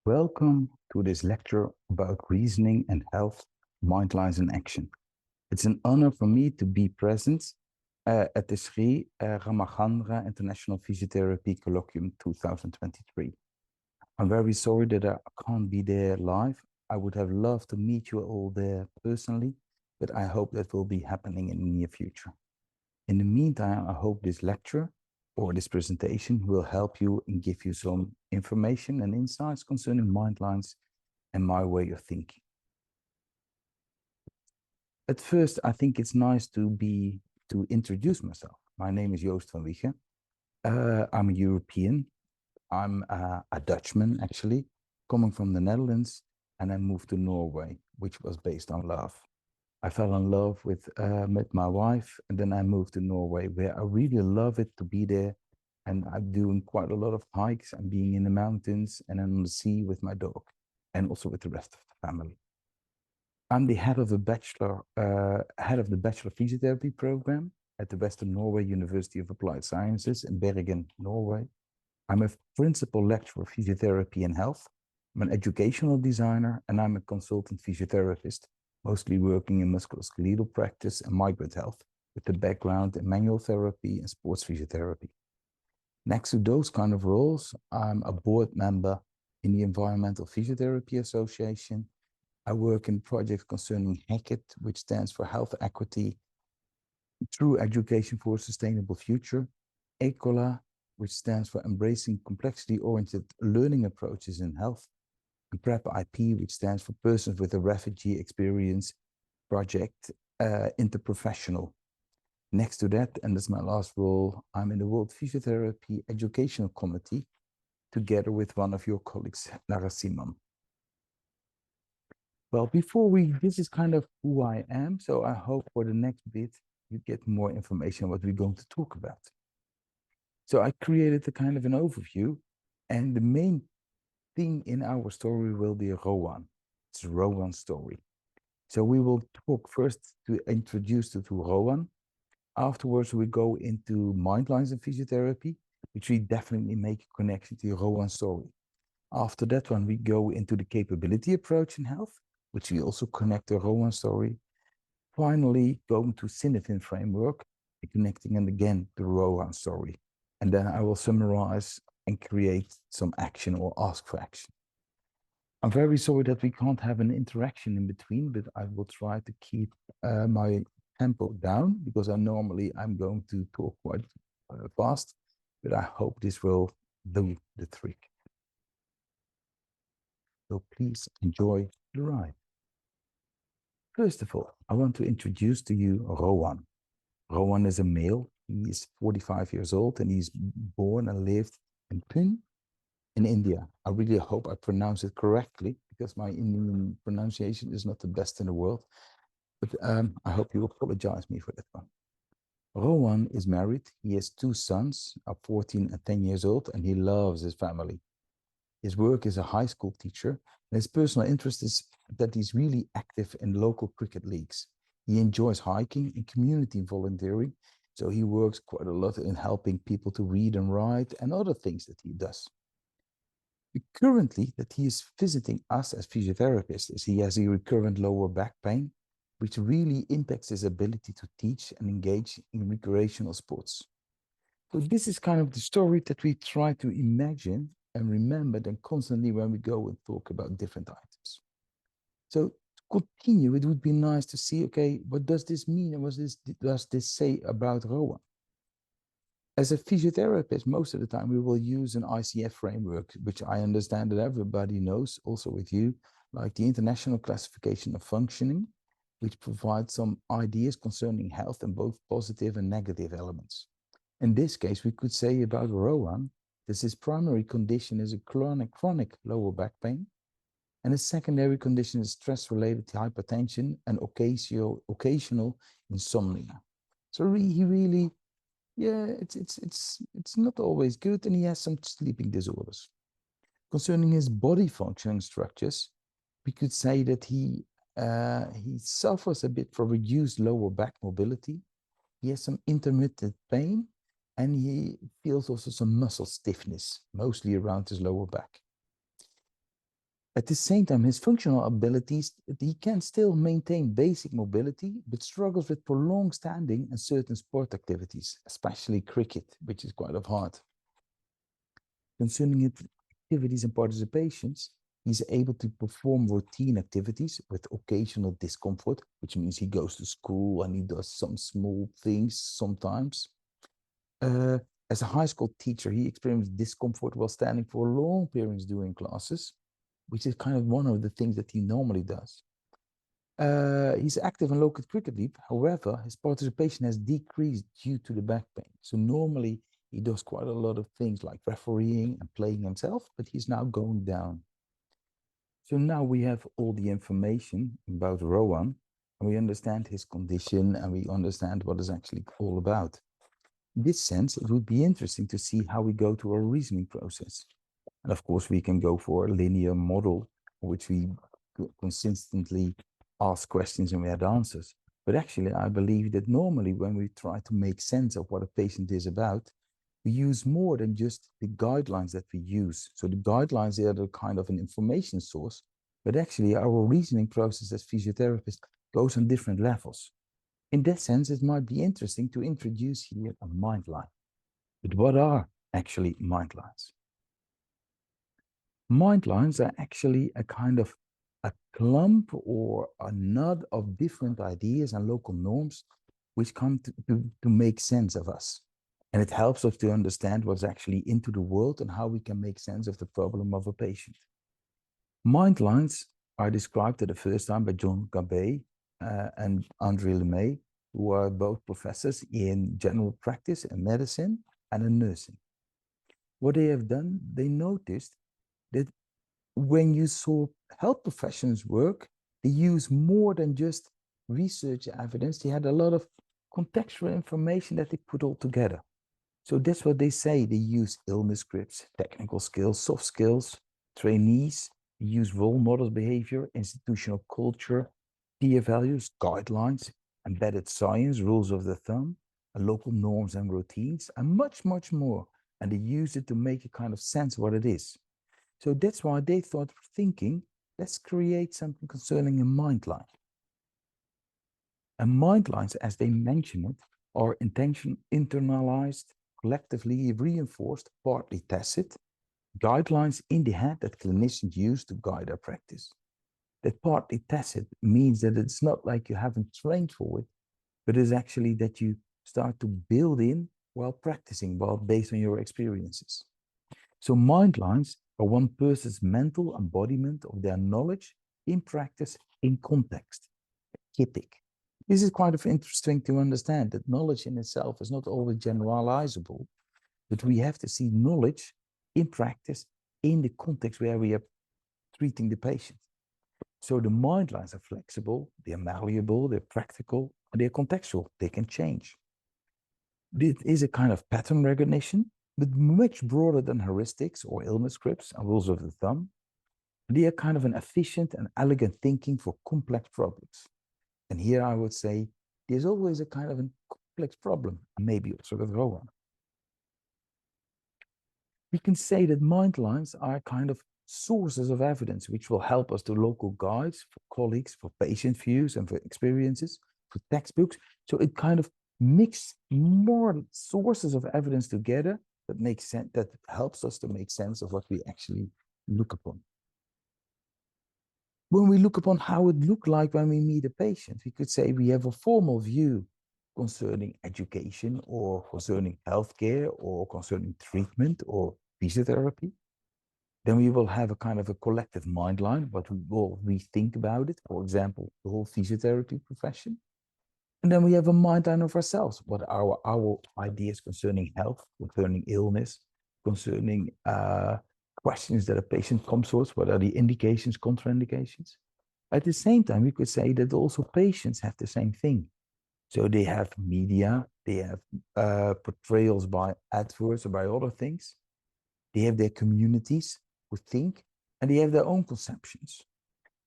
Welcome to this lecture about reasoning and health, mindlines in action. It's an honor for me to be present at the Sri Ramachandra International Physiotherapy Colloquium 2023. I'm very sorry that I can't be there live. I would have loved to meet you all there personally, but I hope that will be happening in the near future. In the meantime, I hope this lecture or this presentation will help you and give you some information and insights concerning mindlines and my way of thinking. At first, I think it's nice to introduce myself. My name is Joost van Wiegen. I'm a European. I'm a Dutchman, actually, coming from the Netherlands, and I moved to Norway, which was based on love. I fell in love with my wife, and then I moved to Norway, where I really love it to be there. And I'm doing quite a lot of hikes and being in the mountains and on the sea with my dog, and also with the rest of the family. I'm the head of the bachelor physiotherapy program at the Western Norway University of Applied Sciences in Bergen, Norway. I'm a principal lecturer of physiotherapy and health. I'm an educational designer, and I'm a consultant physiotherapist, mostly working in musculoskeletal practice and migrant health, with a background in manual therapy and sports physiotherapy. Next to those kind of roles, I'm a board member in the Environmental Physiotherapy Association. I work in projects concerning HECIT, which stands for Health Equity, True Education for a Sustainable Future, ECOLA, which stands for Embracing Complexity-Oriented Learning Approaches in Health, and PrEP IP, which stands for Persons with a Refugee Experience Project Interprofessional. Next to that, and that's my last role, I'm in the World Physiotherapy Educational Committee, together with one of your colleagues, Lara Simon. Well, this is kind of who I am, so I hope for the next bit you get more information on what we're going to talk about. So I created a kind of an overview, and the main thing in our story will be Rowan. It's a Rowan story. So we will talk first to introduce you to Rowan. Afterwards, we go into mindlines and physiotherapy, which we definitely make a connection to Rowan's story. After that one, we go into the capability approach in health, which we also connect to Rowan's story. Finally, going to Synefin framework, connecting and again to Rowan's story. And then I will summarize and create some action or ask for action. I'm very sorry that we can't have an interaction in between, but I will try to keep my tempo down because I'm going to talk quite fast, but I hope this will do the trick. So please enjoy the ride. First of all, I want to introduce to you Rowan. Rowan is a male. He is 45 years old and he's born and lived in Pune in India. I really hope I pronounce it correctly because my Indian pronunciation is not the best in the world. But I hope you apologize me for that one. Rowan is married. He has two sons, 14 and 10 years old, and he loves his family. His work is a high school teacher, and his personal interest is that he's really active in local cricket leagues. He enjoys hiking and community volunteering, so he works quite a lot in helping people to read and write and other things that he does. Currently, that he is visiting us as physiotherapists is he has a recurrent lower back pain, which really impacts his ability to teach and engage in recreational sports. So this is kind of the story that we try to imagine and remember then constantly when we go and talk about different items. So to continue, it would be nice to see, okay, what does this mean and what does this say about Rowan? As a physiotherapist, most of the time we will use an ICF framework, which I understand that everybody knows, also with you, like the International Classification of Functioning, which provides some ideas concerning health and both positive and negative elements. In this case, we could say about Rowan, that his primary condition is a chronic lower back pain, and his secondary condition is stress-related hypertension and occasional insomnia. So he really, yeah, it's not always good, and he has some sleeping disorders. Concerning his body functioning structures, we could say that he suffers a bit from reduced lower back mobility. He has some intermittent pain, and he feels also some muscle stiffness, mostly around his lower back. At the same time, his functional abilities, he can still maintain basic mobility, but struggles with prolonged standing and certain sport activities, especially cricket, which is quite hard. Concerning activities and participations, he's able to perform routine activities with occasional discomfort, which means he goes to school and he does some small things sometimes. Uh, as a high school teacher, he experienced discomfort while standing for long periods during classes, which is kind of one of the things that he normally does. He's active in local cricket league. However, his participation has decreased due to the back pain. So normally he does quite a lot of things like refereeing and playing himself, but he's now going down. So now we have all the information about Rowan, and we understand his condition, and we understand what it's actually all about. In this sense, it would be interesting to see how we go to our reasoning process. And of course, we can go for a linear model, which we consistently ask questions and we had answers. But actually, I believe that normally when we try to make sense of what a patient is about, we use more than just the guidelines that we use. So the guidelines are the kind of an information source, but actually our reasoning process as physiotherapists goes on different levels. In that sense, it might be interesting to introduce here a mind line. But what are actually mind lines? Mind lines are actually a kind of a clump or a nut of different ideas and local norms which come to make sense of us. And it helps us to understand what's actually into the world and how we can make sense of the problem of a patient. Mind lines are described at the first time by John Gabay and Andre Lemay, who are both professors in general practice and medicine and in nursing. What they have done, they noticed that when you saw health professions work, they use more than just research evidence. They had a lot of contextual information that they put all together. So that's what they say. They use illness scripts, technical skills, soft skills, trainees, use role models behavior, institutional culture, peer values, guidelines, embedded science, rules of the thumb, and local norms and routines, and much, much more. And they use it to make a kind of sense of what it is. So that's why they thought, thinking, let's create something concerning a mind line. And mind lines, as they mention it, are internalized, collectively reinforced, partly tacit, guidelines in the head that clinicians use to guide their practice. That partly tacit means that it's not like you haven't trained for it, but it's actually that you start to build in while practicing, while based on your experiences. So mind lines are one person's mental embodiment of their knowledge in practice, in context. Kippik. This is quite interesting to understand that knowledge in itself is not always generalizable, but we have to see knowledge in practice in the context where we are treating the patient. So the mind lines are flexible, they're malleable, they're practical, and they're contextual. They can change. It is a kind of pattern recognition, but much broader than heuristics or illness scripts and rules of the thumb. They are kind of an efficient and elegant thinking for complex problems. And here I would say there's always a kind of a complex problem, maybe also with Rowan. We can say that mind lines are kind of sources of evidence which will help us to local guides, for colleagues, for patient views, and for experiences, for textbooks. So it kind of mixes more sources of evidence together that makes sense, that helps us to make sense of what we actually look upon. When we look upon how it looked like when we meet a patient, we could say we have a formal view concerning education or concerning healthcare or concerning treatment or physiotherapy. Then we will have a kind of a collective mind line, what we will rethink about it. For example, the whole physiotherapy profession. And then we have a mind line of ourselves. What are our ideas concerning health, concerning illness, concerning questions that a patient comes to us? What are the indications, contraindications? At the same time, we could say that also patients have the same thing. So they have media, they have portrayals by adverts or by other things. They have their communities who think, and they have their own conceptions.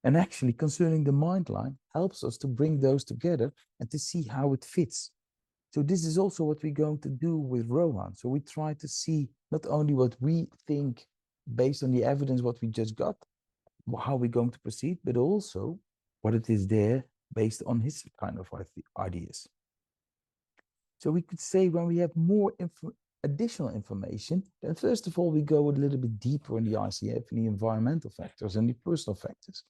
And actually, concerning the mind line helps us to bring those together and to see how it fits. So this is also what we're going to do with Rohan. So we try to see not only what we think based on the evidence, what we just got, how we're going to proceed, but also what it is there based on his kind of ideas. So we could say when we have more additional information, then first of all, we go a little bit deeper in the ICF and the environmental factors and the personal factors.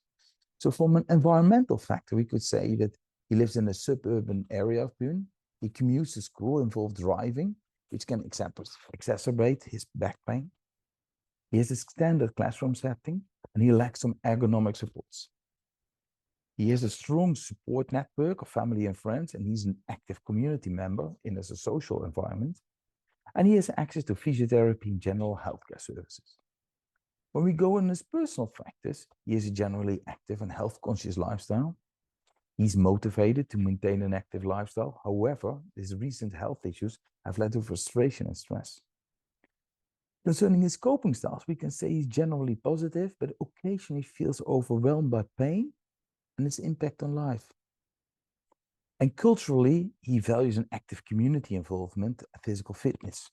So from an environmental factor, we could say that he lives in a suburban area of Bern. He commutes to school, involved driving, which can exacerbate his back pain. He has a standard classroom setting, and he lacks some ergonomic supports. He has a strong support network of family and friends, and he's an active community member in a social environment. And he has access to physiotherapy and general healthcare services. When we go in his personal factors, he has a generally active and health-conscious lifestyle. He's motivated to maintain an active lifestyle. However, his recent health issues have led to frustration and stress. Concerning his coping styles, we can say he's generally positive, but occasionally feels overwhelmed by pain and its impact on life. And culturally, he values an active community involvement and physical fitness.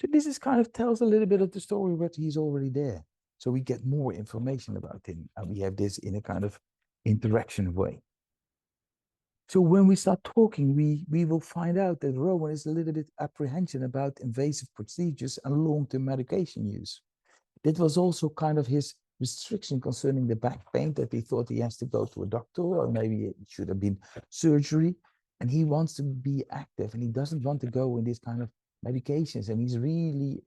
So this is kind of tells a little bit of the story, but he's already there. So we get more information about him, and we have this in a kind of interaction way. So when we start talking, we will find out that Rowan is a little bit apprehension about invasive procedures and long-term medication use. That was also kind of his restriction concerning the back pain, that he thought he has to go to a doctor, or maybe it should have been surgery. And he wants to be active, and he doesn't want to go in this kind of medications. And he's really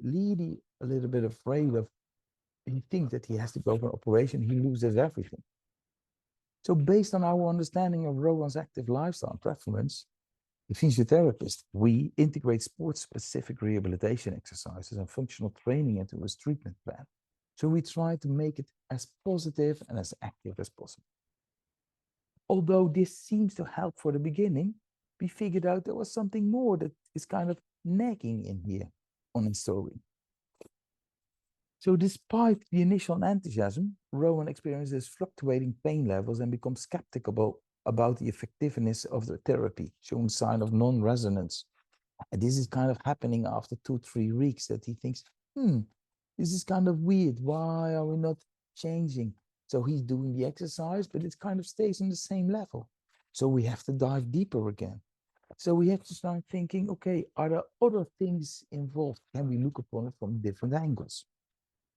a little bit afraid of, he thinks that he has to go for an operation, he loses everything. So based on our understanding of Rowan's active lifestyle and preference, the physiotherapist, we integrate sports-specific rehabilitation exercises and functional training into his treatment plan. So we try to make it as positive and as active as possible. Although this seems to help for the beginning, we figured out there was something more that is kind of nagging in here on his story. So despite the initial enthusiasm, Rowan experiences fluctuating pain levels and becomes skeptical about the effectiveness of the therapy, showing sign of non-resonance. And this is kind of happening after 2-3 weeks, that he thinks, this is kind of weird. Why are we not changing? So he's doing the exercise, but it kind of stays on the same level. So we have to dive deeper again. So we have to start thinking, okay, are there other things involved? Can we look upon it from different angles?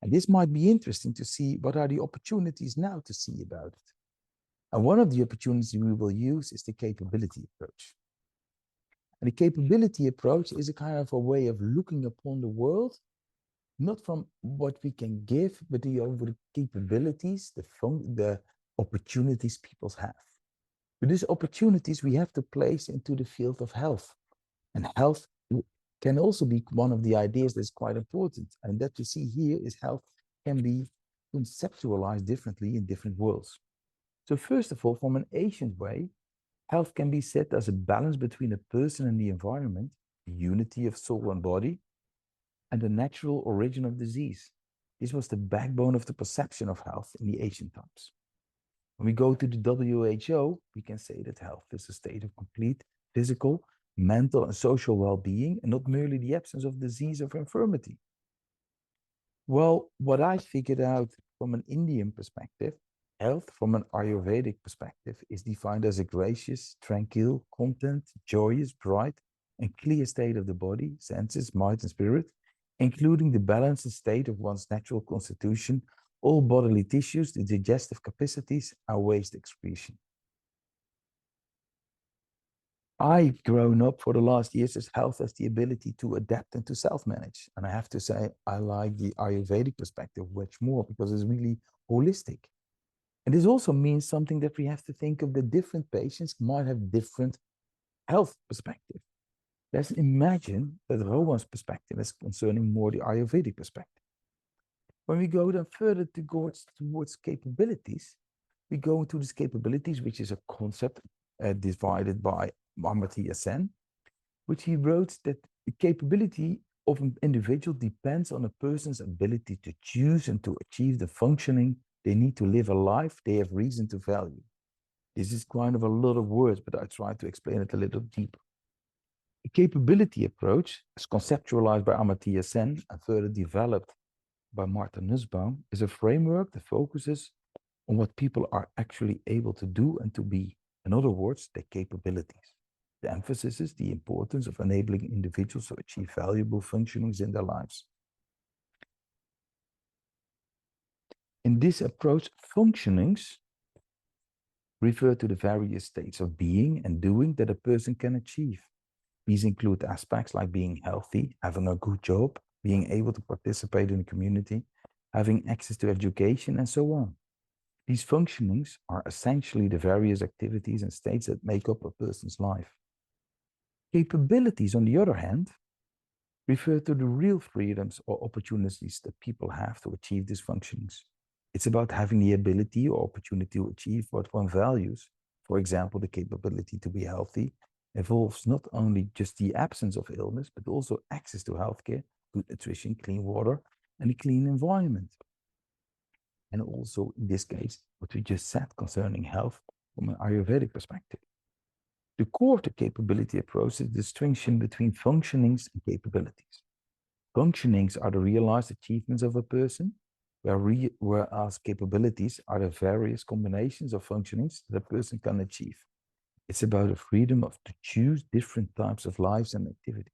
And this might be interesting to see what are the opportunities now to see about it. And one of the opportunities we will use is the capability approach. And the capability approach is a kind of a way of looking upon the world, not from what we can give, but over the capabilities, the opportunities people have. But these opportunities we have to place into the field of health. And health can also be one of the ideas that's quite important. And that you see here is health can be conceptualized differently in different worlds. So first of all, from an ancient way, health can be set as a balance between a person and the environment, the unity of soul and body, and the natural origin of disease. This was the backbone of the perception of health in the ancient times. When we go to the WHO, we can say that health is a state of complete physical, mental, and social well-being, and not merely the absence of disease or infirmity. Well, what I figured out from an Indian perspective, health from an Ayurvedic perspective is defined as a gracious, tranquil, content, joyous, bright, and clear state of the body, senses, mind, and spirit, including the balanced state of one's natural constitution, all bodily tissues, the digestive capacities, and waste excretion. I've grown up for the last years as health as the ability to adapt and to self-manage. And I have to say, I like the Ayurvedic perspective much more because it's really holistic. And this also means something that we have to think of, the different patients might have different health perspective. Let's imagine that Rowan's perspective is concerning more the Ayurvedic perspective. When we go then further towards capabilities, we go into these capabilities, which is a concept divided by Amartya Sen, which he wrote that the capability of an individual depends on a person's ability to choose and to achieve the functioning they need to live a life they have reason to value. This is kind of a lot of words, but I try to explain it a little deeper. The capability approach is conceptualized by Amartya Sen and further developed by Martha Nussbaum is a framework that focuses on what people are actually able to do and to be. In other words, their capabilities. The emphasis is the importance of enabling individuals to achieve valuable functionings in their lives. In this approach, functionings refer to the various states of being and doing that a person can achieve. These include aspects like being healthy, having a good job, being able to participate in the community, having access to education, and so on. These functionings are essentially the various activities and states that make up a person's life. Capabilities, on the other hand, refer to the real freedoms or opportunities that people have to achieve these functionings. It's about having the ability or opportunity to achieve what one values. For example, the capability to be healthy involves not only just the absence of illness, but also access to healthcare, good nutrition, clean water, and a clean environment. And also, in this case, what we just said concerning health from an Ayurvedic perspective. The core of the capability approach is the distinction between functionings and capabilities. Functionings are the realized achievements of a person, whereas capabilities are the various combinations of functionings that a person can achieve. It's about the freedom to choose different types of lives and activities.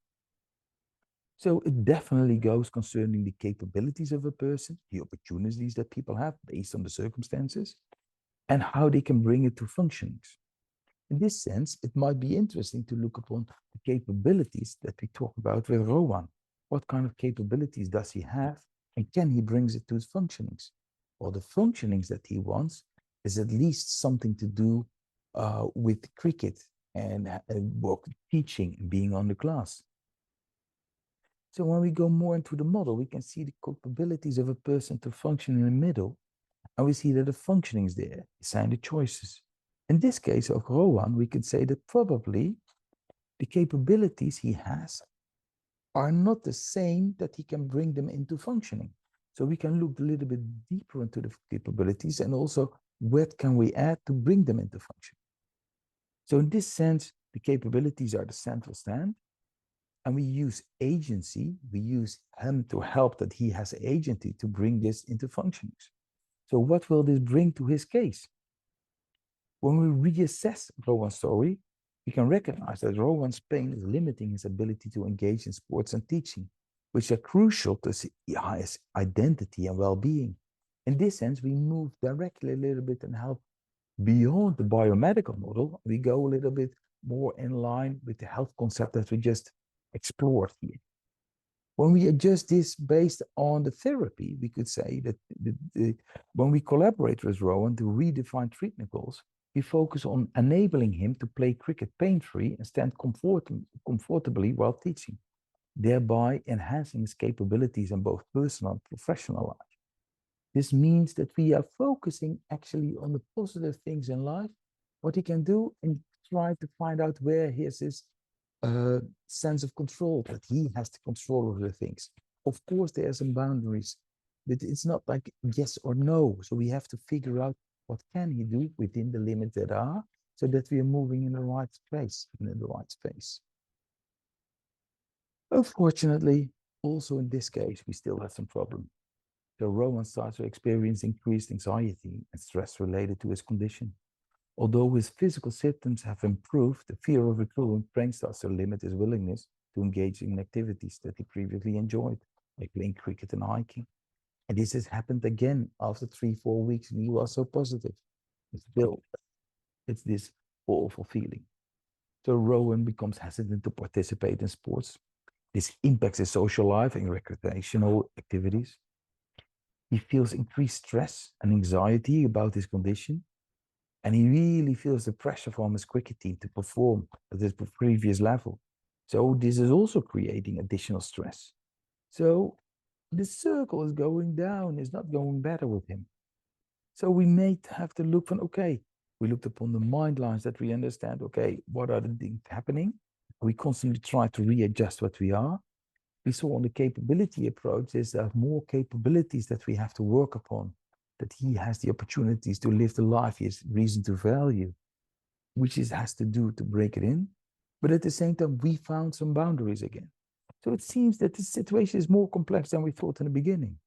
So it definitely goes concerning the capabilities of a person, the opportunities that people have based on the circumstances, and how they can bring it to functionings. In this sense, it might be interesting to look upon the capabilities that we talk about with Rowan. What kind of capabilities does he have, and can he bring it to his functionings? Well, the functionings that he wants is at least something to do with cricket and work teaching and being on the class. So when we go more into the model, we can see the capabilities of a person to function in the middle, and we see that the functioning is there, assign the choices. In this case of Rowan, we could say that probably the capabilities he has are not the same that he can bring them into functioning. So we can look a little bit deeper into the capabilities and also what can we add to bring them into function. So in this sense, the capabilities are the central stand, and we use agency, we use him to help that he has agency to bring this into functionings. So what will this bring to his case? When we reassess Rowan's story, we can recognize that Rowan's pain is limiting his ability to engage in sports and teaching, which are crucial to his identity and well-being. In this sense, we move directly a little bit and help beyond the biomedical model. We go a little bit more in line with the health concept that we just explored here. When we adjust this based on the therapy, we could say that when we collaborate with Rowan to redefine treatment goals, we focus on enabling him to play cricket pain-free and stand comfortably while teaching, thereby enhancing his capabilities in both personal and professional life. This means that we are focusing actually on the positive things in life, what he can do, and try to find out where his sense of control, that he has the control over the things. Of course, there are some boundaries, but it's not like yes or no. So we have to figure out what can he do within the limits that are, so that we are moving in the right space, in the right space. Unfortunately, also in this case, we still have some problem. So Rowan starts to experience increased anxiety and stress related to his condition. Although his physical symptoms have improved, the fear of recurrent pain starts to limit his willingness to engage in activities that he previously enjoyed, like playing cricket and hiking. And this has happened again after 3-4 weeks, and he was so positive. Still, it's this awful feeling. So Rowan becomes hesitant to participate in sports. This impacts his social life and recreational activities. He feels increased stress and anxiety about his condition, and he really feels the pressure from his cricket team to perform at his previous level. So this is also creating additional stress. So the circle is going down, it's not going better with him. So we may have to look for, okay, we looked upon the mind lines that we understand, okay, what are the things happening? We constantly try to readjust what we are. We saw on the capability approach is there more capabilities that we have to work upon, that he has the opportunities to live the life he has reason to value, which has to do to break it in. But at the same time, we found some boundaries again. So it seems that this situation is more complex than we thought in the beginning.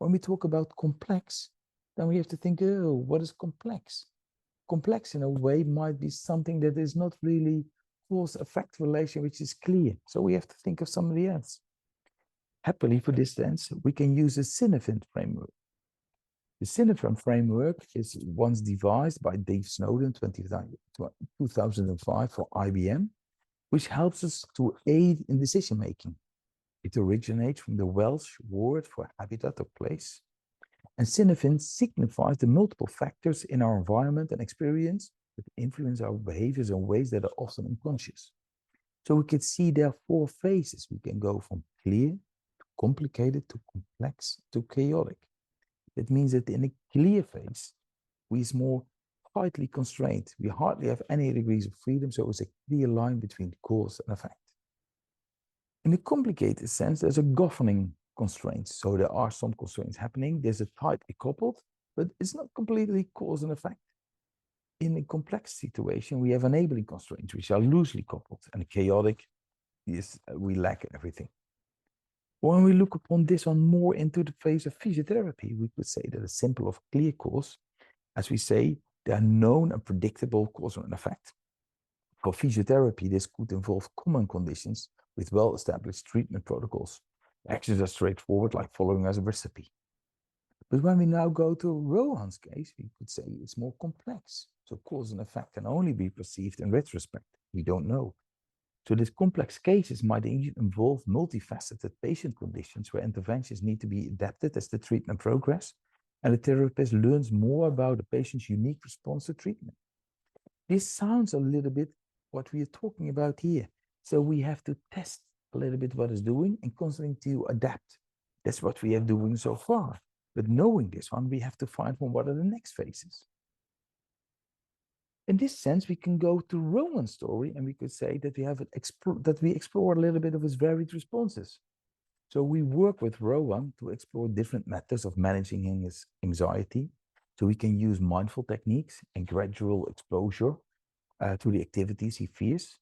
When we talk about complex, then we have to think, oh, what is complex? Complex in a way might be something that is not really cause-effect relation, which is clear. So we have to think of somebody else. Happily for this sense, we can use a Synefin framework. The Synefin framework is once devised by Dave Snowden 2005 for IBM, which helps us to aid in decision making. It originates from the Welsh word for habitat or place. And Synefin signifies the multiple factors in our environment and experience that influence our behaviors in ways that are often unconscious. So we can see there are 4 phases. We can go from clear to complicated to complex to chaotic. That means that in a clear phase, we are more tightly constrained. We hardly have any degrees of freedom, so it's a clear line between cause and effect. In a complicated sense, there's a governing constraint. So there are some constraints happening. There's a tightly coupled, but it's not completely cause and effect. In a complex situation, we have enabling constraints, which are loosely coupled, and chaotic is we lack everything. When we look upon this one more into the phase of physiotherapy, we could say that a simple of clear cause, as we say, there are known and predictable cause and effect. For physiotherapy, this could involve common conditions with well-established treatment protocols. Actions are straightforward, like following as a recipe. But when we now go to Rohan's case, we could say it's more complex. So cause and effect can only be perceived in retrospect. We don't know. So these complex cases might involve multifaceted patient conditions where interventions need to be adapted as the treatment progresses, and the therapist learns more about the patient's unique response to treatment. This sounds a little bit what we are talking about here. So we have to test a little bit what it's doing and constantly to adapt. That's what we are doing so far. But knowing this one, we have to find one what are the next phases. In this sense, we can go to Rowan's story and we could say that we explore a little bit of his varied responses. So we work with Rowan to explore different methods of managing his anxiety. So we can use mindful techniques and gradual exposure to the activities he fears.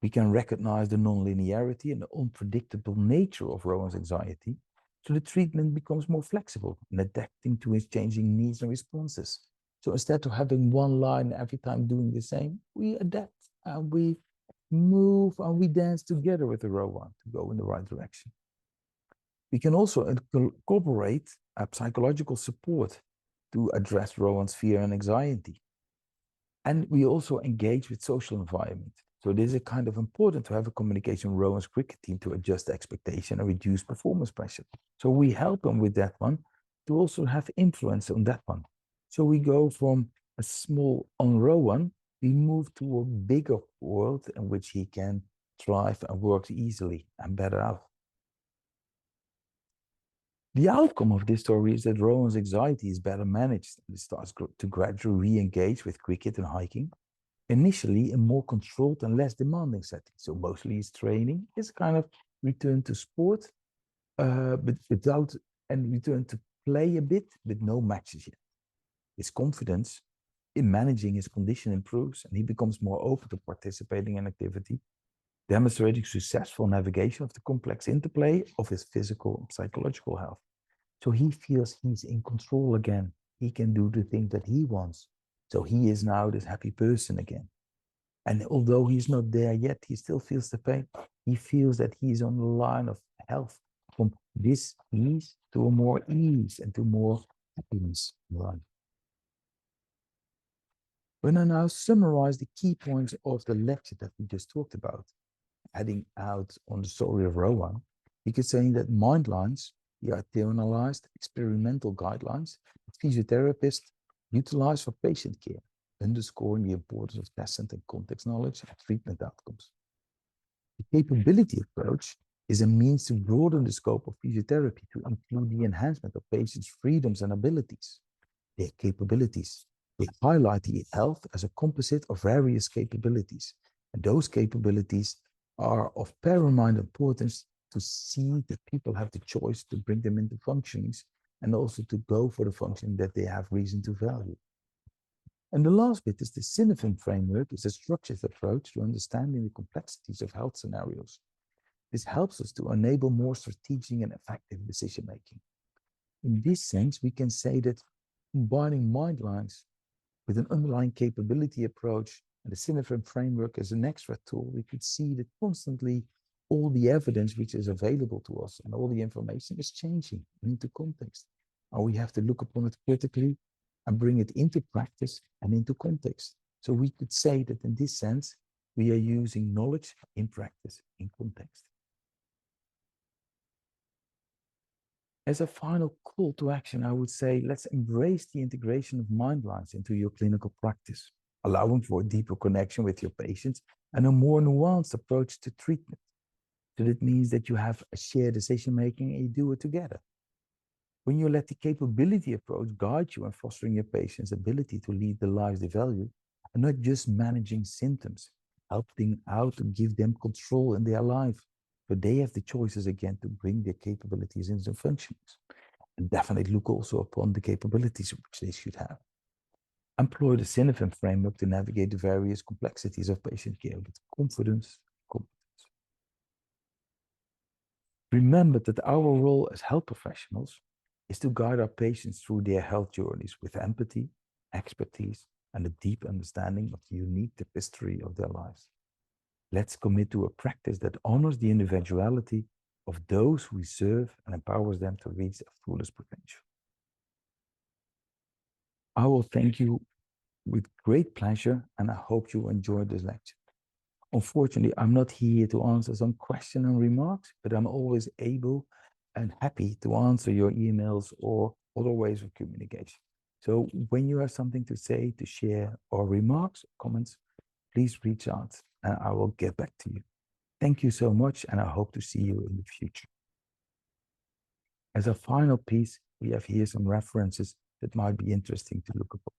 We can recognize the non-linearity and the unpredictable nature of Rowan's anxiety. So the treatment becomes more flexible and adapting to his changing needs and responses. So instead of having one line every time doing the same, we adapt and we move and we dance together with the Rowan to go in the right direction. We can also incorporate psychological support to address Rowan's fear and anxiety. And we also engage with social environment. So it is a kind of important to have a communication with Rowan's cricket team to adjust expectation and reduce performance pressure. So we help him with that one to also have influence on that one. So we go from a small on Rowan, we move to a bigger world in which he can thrive and work easily and better out. The outcome of this story is that Rowan's anxiety is better managed and he starts to gradually re-engage with cricket and hiking. Initially, a more controlled and less demanding setting. So mostly his training is kind of return to sport, but without, and return to play a bit, but no matches yet. His confidence in managing his condition improves and he becomes more open to participating in activity, demonstrating successful navigation of the complex interplay of his physical and psychological health. So he feels he's in control again. He can do the thing that he wants. So he is now this happy person again. And although he's not there yet, he still feels the pain. He feels that he's on the line of health from this ease to a more ease and to more happiness in life. When I now summarize the key points of the lecture that we just talked about, heading out on the story of Rowan, you could say that Mindlines, the internalized experimental guidelines that physiotherapists utilize for patient care, underscoring the importance of tacit and context knowledge and treatment outcomes. The capability approach is a means to broaden the scope of physiotherapy to include the enhancement of patients' freedoms and abilities, their capabilities. They highlight the health as a composite of various capabilities, and those capabilities are of paramount importance to see that people have the choice to bring them into functionings and also to go for the function that they have reason to value. And the last bit is the Synefin framework is a structured approach to understanding the complexities of health scenarios. This helps us to enable more strategic and effective decision-making. In this sense, we can say that combining Mindlines with an underlying capability approach and the Cinefin framework as an extra tool, we could see that constantly all the evidence which is available to us and all the information is changing into context. And we have to look upon it critically and bring it into practice and into context. So we could say that in this sense, we are using knowledge in practice, in context. As a final call to action, I would say let's embrace the integration of Mindlines into your clinical practice, allowing for a deeper connection with your patients and a more nuanced approach to treatment. So that means that you have a shared decision making and you do it together. When you let the capability approach guide you in fostering your patient's ability to lead the lives they value, and not just managing symptoms, helping out to give them control in their life. So they have the choices again to bring their capabilities into functions. And definitely look also upon the capabilities which they should have. Employ the Cinefin framework to navigate the various complexities of patient care with confidence. Remember that our role as health professionals is to guide our patients through their health journeys with empathy, expertise, and a deep understanding of the unique tapestry of their lives. Let's commit to a practice that honors the individuality of those we serve and empowers them to reach their fullest potential. I will thank you with great pleasure, and I hope you enjoyed this lecture. Unfortunately, I'm not here to answer some questions and remarks, but I'm always able and happy to answer your emails or other ways of communication. So when you have something to say, to share, or remarks, comments, please reach out and I will get back to you. Thank you so much, and I hope to see you in the future. As a final piece, we have here some references that might be interesting to look upon.